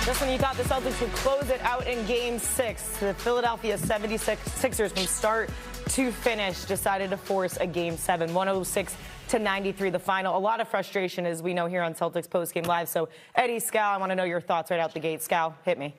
Just when you thought the Celtics would close it out in Game 6, the Philadelphia 76ers from start to finish decided to force a Game 7, 106-93 the final. A lot of frustration, as we know here on Celtics Postgame Live. So, Eddie, Scal, I want to know your thoughts right out the gate. Scal, hit me.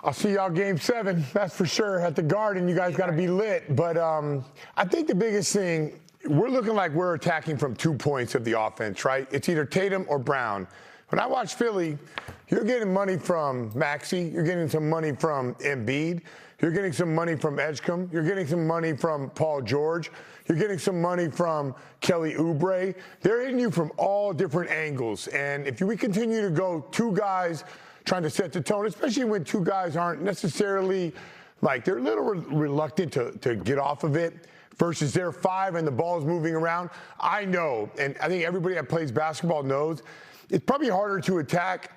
I'll see y'all Game 7, that's for sure, at the Garden. You guys got to be lit. But I think the biggest thing, we're looking like we're attacking from 2 points of the offense, right? It's either Tatum or Brown. When I watch Philly, you're getting money from Maxey. You're getting some money from Embiid. You're getting some money from Edgecombe. You're getting some money from Paul George. You're getting some money from Kelly Oubre. They're hitting you from all different angles. And if we continue to go two guys trying to set the tone, especially when two guys aren't necessarily, like, they're a little reluctant to get off of it, versus they're five and the ball's moving around. I know, and I think everybody that plays basketball knows, it's probably harder to attack,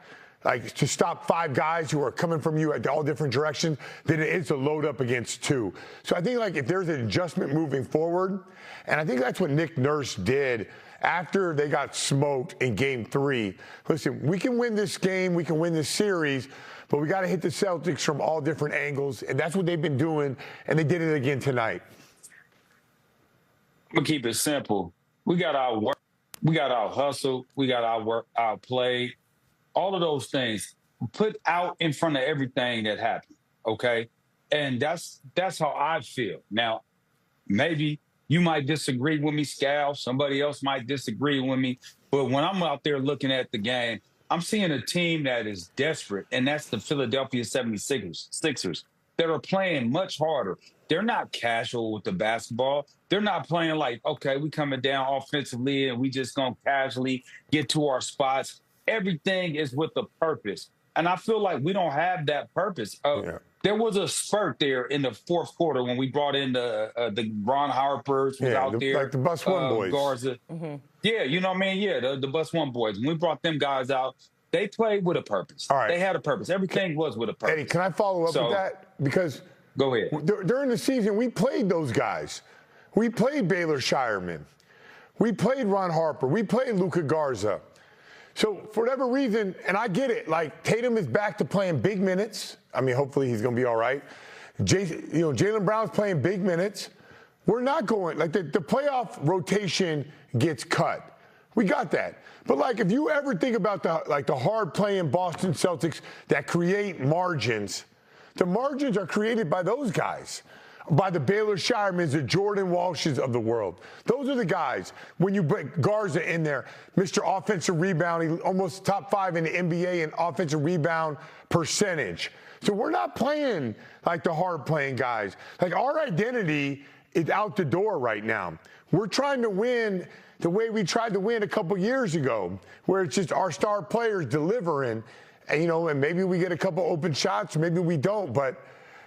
like to stop five guys who are coming from you at all different directions than it is to load up against two. So I think, like, if there's an adjustment moving forward, and I think that's what Nick Nurse did after they got smoked in Game 3. Listen, we can win this game, we can win this series, but we got to hit the Celtics from all different angles, and that's what they've been doing, and they did it again tonight. I'm gonna keep it simple. We got our work, we got our hustle, we got our work, our play, all of those things put out in front of everything that happened. Okay, and that's how I feel. Now, maybe you might disagree with me, Scal. Somebody else might disagree with me. But when I'm out there looking at the game, I'm seeing a team that is desperate, and that's the Philadelphia 76ers. That are playing much harder. They're not casual with the basketball. They're not playing like, okay, we coming down offensively and we just going to casually get to our spots. Everything is with a purpose. And I feel like we don't have that purpose. There was a spurt there in the fourth quarter when we brought in the Ron Harpers was out there. Like the Bus One boys. Garza. Mm-hmm. Yeah, you know what I mean? Yeah, the Bus One boys. When we brought them guys out, they played with a purpose. All right. They had a purpose. Everything was with a purpose. Eddie, can I follow up with that? Because go ahead. During the season, we played those guys. We played Baylor Shireman. We played Ron Harper. We played Luka Garza. So for whatever reason, and I get it, like Tatum is back to playing big minutes. I mean, hopefully he's going to be all right. Jaylen Brown's playing big minutes. We're not going, like the playoff rotation gets cut. We got that. But, like, if you ever think about the hard-playing Boston Celtics that create margins, the margins are created by those guys, by the Baylor Shiremans, the Jordan Walshes of the world. Those are the guys. When you put Garza in there, Mr. Offensive Rebound, he almost top 5 in the NBA in offensive rebound percentage. So we're not playing like the hard-playing guys. Like, our identity is out the door right now. We're trying to win the way we tried to win a couple years ago, where it's just our star players delivering, and, and maybe we get a couple open shots, maybe we don't, but,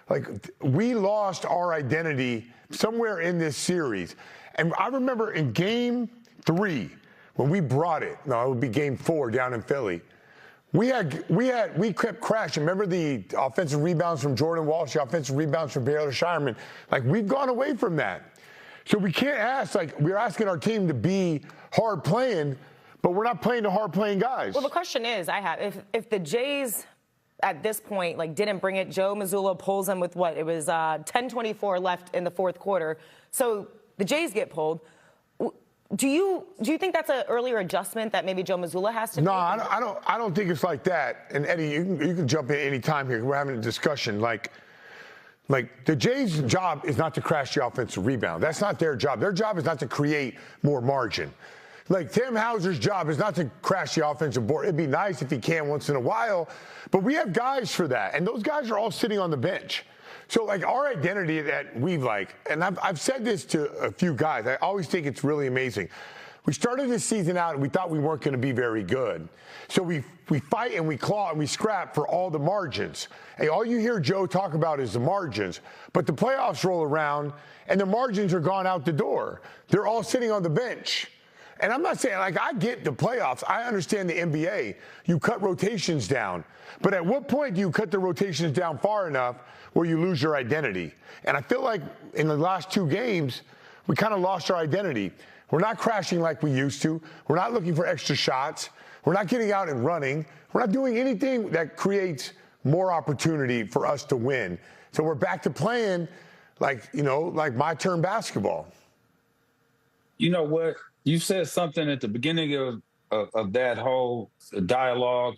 like, we lost our identity somewhere in this series. And I remember in Game 3, when we brought it, no, it would be Game 4 down in Philly, we kept crashing. Remember the offensive rebounds from Jordan Walsh, the offensive rebounds from Baylor Shireman? Like, we've gone away from that. So we can't ask, like, we're asking our team to be hard playing, but we're not playing the hard playing guys. Well, the question is, if the Jays at this point, like, didn't bring it, Joe Mazzulla pulls them with what? It was 10:24 left in the fourth quarter. So the Jays get pulled. Do you think that's an earlier adjustment that maybe Joe Mazzulla has to make? No, I don't think it's like that. And Eddie, you can jump in any time here. We're having a discussion. Like, the Jays' job is not to crash the offensive rebound. That's not their job. Their job is not to create more margin. Like, Tim Hauser's job is not to crash the offensive board. It'd be nice if he can once in a while, but we have guys for that, and those guys are all sitting on the bench. So, like, our identity that we've, like, and I've said this to a few guys. I always think it's really amazing. We started this season out and we thought we weren't going to be very good. So we fight and we claw and we scrap for all the margins. And all you hear Joe talk about is the margins. But the playoffs roll around and the margins are gone out the door. They're all sitting on the bench. And I'm not saying, like, I get the playoffs. I understand the NBA. You cut rotations down. But at what point do you cut the rotations down far enough where you lose your identity? And I feel like in the last two games, we kind of lost our identity. We're not crashing like we used to. We're not looking for extra shots. We're not getting out and running. We're not doing anything that creates more opportunity for us to win. So we're back to playing like my turn basketball. You know what? You said something at the beginning of that whole dialogue.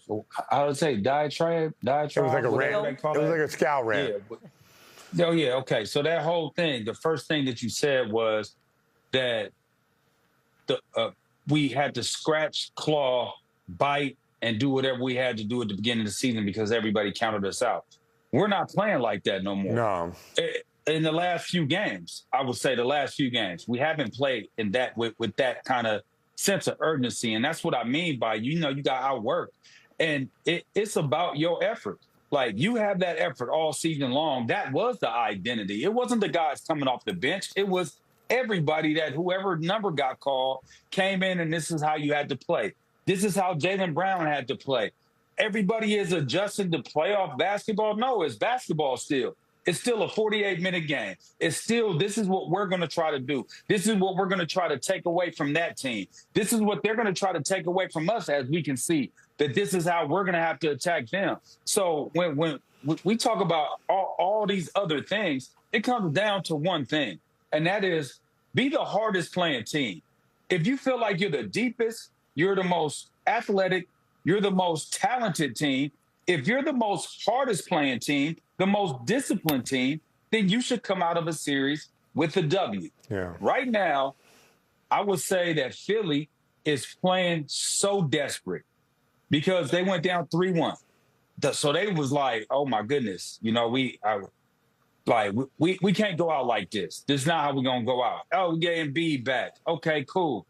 I would say diatribe. It was like a rant. It was like a scowl rant. Yeah. Oh, yeah. Okay. So that whole thing, the first thing that you said was that we had to scratch, claw, bite, and do whatever we had to do at the beginning of the season because everybody counted us out. We're not playing like that no more. No. In the last few games, I would say the last few games, we haven't played in that with that kind of sense of urgency. And that's what I mean by, you got outworked. And it's about your effort. Like, you have that effort all season long. That was the identity. It wasn't the guys coming off the bench. It was everybody that whoever number got called came in, and this is how you had to play. This is how Jaylen Brown had to play. Everybody is adjusting to playoff basketball. No, it's basketball still. It's still a 48-minute game. It's still, this is what we're going to try to do. This is what we're going to try to take away from that team. This is what they're going to try to take away from us, as we can see that this is how we're going to have to attack them. So when we talk about all these other things, it comes down to one thing, and that is be the hardest playing team. If you feel like you're the deepest, you're the most athletic, you're the most talented team, if you're the most hardest playing team, the most disciplined team, then you should come out of a series with a W. Yeah. Right now, I would say that Philly is playing so desperate because they went down 3-1. So they was like, oh my goodness, we can't go out like this. This is not how we're gonna go out. Oh, we're getting Embiid back. Okay, cool.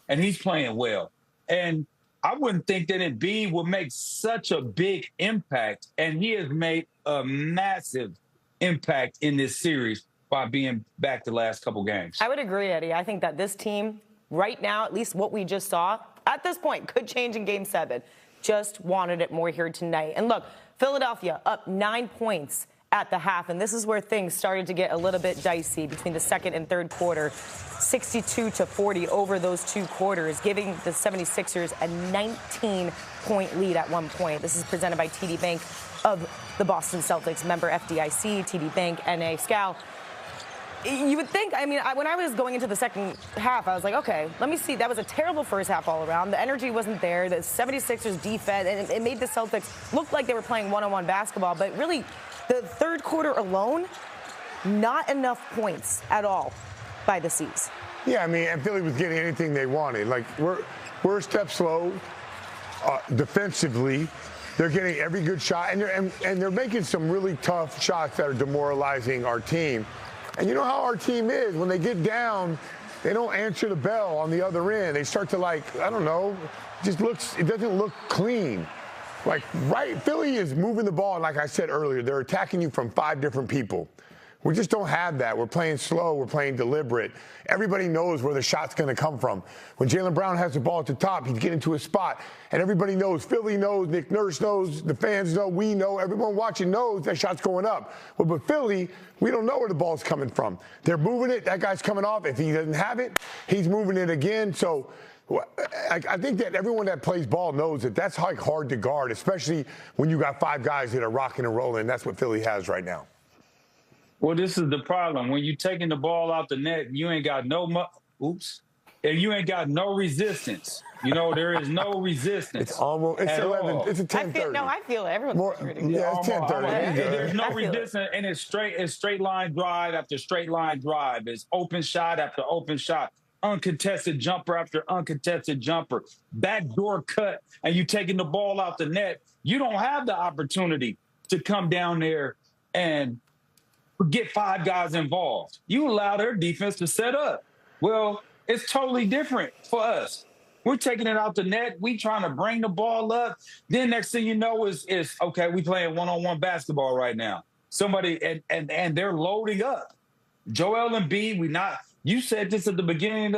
And he's playing well. And I wouldn't think that Embiid would make such a big impact, and he has made a massive impact in this series by being back the last couple games. I would agree, Eddie. I think that this team right now, at least what we just saw, at this point, could change in Game 7. Just wanted it more here tonight. And look, Philadelphia up 9 points at the half, and this is where things started to get a little bit dicey between the second and third quarter. 62-40 over those two quarters, giving the 76ers a 19-point lead at one point. This is presented by TD Bank of the Boston Celtics, member FDIC, TD Bank, NA, Scal. You would think, when I was going into the second half, I was like, okay, let me see. That was a terrible first half all around. The energy wasn't there. The 76ers defense, and it made the Celtics look like they were playing one-on-one basketball. But really, the third quarter alone, not enough points at all by the C's. Yeah, and Philly was getting anything they wanted. Like, we're a step slow defensively. They're getting every good shot, and they're making some really tough shots that are demoralizing our team. And you know how our team is. When they get down, they don't answer the bell on the other end. They start to, it doesn't look clean. Philly is moving the ball, and like I said earlier, they're attacking you from 5 different people. We just don't have that. We're playing slow. We're playing deliberate. Everybody knows where the shot's going to come from. When Jaylen Brown has the ball at the top, he's getting to a spot, and everybody knows. Philly knows. Nick Nurse knows. The fans know. We know. Everyone watching knows that shot's going up. But Philly, we don't know where the ball's coming from. They're moving it. That guy's coming off. If he doesn't have it, he's moving it again. So I think that everyone that plays ball knows that that's hard to guard, especially when you got 5 guys that are rocking and rolling. That's what Philly has right now. Well, this is the problem. When you're taking the ball out the net, you ain't got and you ain't got no resistance. There is no resistance. It's almost, it's 11, all. It's a 10:30. I feel everyone's yeah, it's 10:30. There's no resistance, and it's straight line drive after straight line drive. It's open shot after open shot. Uncontested jumper after uncontested jumper, backdoor cut, and you taking the ball out the net. You don't have the opportunity to come down there and get 5 guys involved. You allow their defense to set up. Well, it's totally different for us. We're taking it out the net. We trying to bring the ball up. Then next thing you know is okay, we playing one-on-one basketball right now. Somebody and they're loading up. Joel Embiid, you said this at the beginning